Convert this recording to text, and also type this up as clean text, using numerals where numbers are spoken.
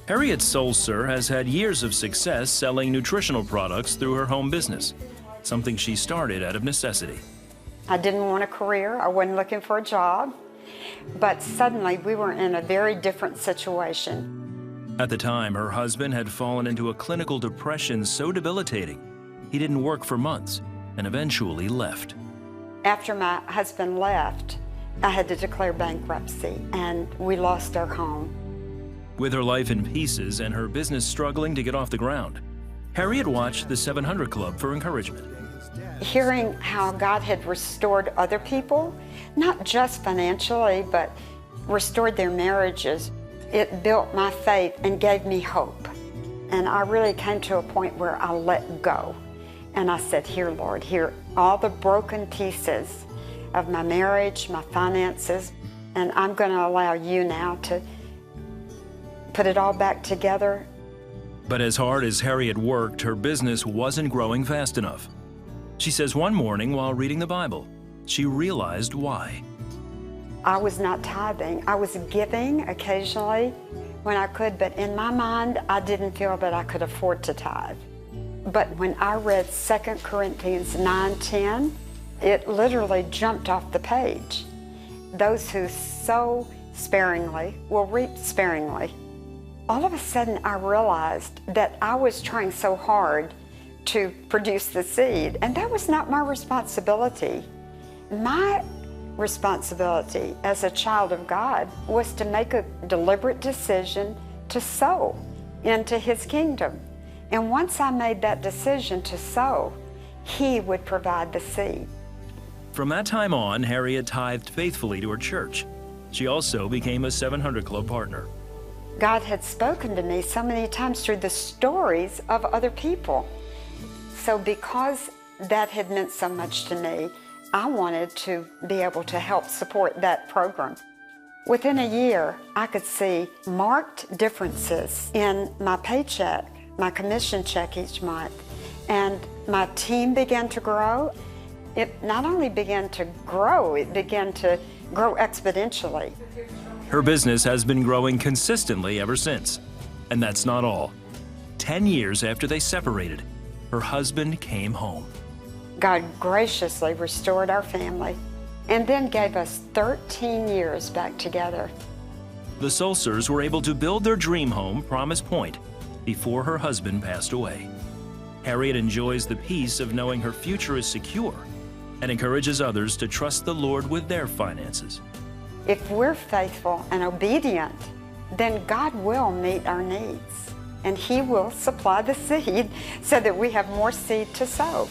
Harriet Solser has had years of success selling nutritional products through her home business, something she started out of necessity. I didn't want a career. I wasn't looking for a job. But suddenly we were in a very different situation. At the time, her husband had fallen into a clinical depression so debilitating, he didn't work for months and eventually left. After my husband left, I had to declare bankruptcy, and we lost our home. With her life in pieces and her business struggling to get off the ground, Harriet watched the 700 Club for encouragement. Hearing how God had restored other people, not just financially, but restored their marriages, it built my faith and gave me hope. And I really came to a point where I let go. And I said, here, Lord, here, all the broken pieces of my marriage, my finances, and I'm going to allow you now to put it all back together. But as hard as Harriet worked, her business wasn't growing fast enough. She says one morning while reading the Bible, she realized why. I was not tithing. I was giving occasionally when I could, but in my mind, I didn't feel that I could afford to tithe. But when I read 2 Corinthians 9:10, it literally jumped off the page. Those who sow sparingly will reap sparingly. All of a sudden, I realized that I was trying so hard to produce the seed, and that was not my responsibility. My responsibility as a child of God was to make a deliberate decision to sow into His kingdom. And once I made that decision to sow, He would provide the seed. From that time on, Harriet tithed faithfully to her church. She also became a 700 Club partner. God had spoken to me so many times through the stories of other people. So because that had meant so much to me, I wanted to be able to help support that program. Within a year, I could see marked differences in my paycheck, my commission check each month, and my team began to grow. It not only began to grow, it began to grow exponentially. Her business has been growing consistently ever since. And that's not all. 10 years after they separated, her husband came home. God graciously restored our family and then gave us 13 years back together. The Solsers were able to build their dream home, Promise Point, before her husband passed away. Harriet enjoys the peace of knowing her future is secure and encourages others to trust the Lord with their finances. If we're faithful and obedient, then God will meet our needs, and He will supply the seed so that we have more seed to sow.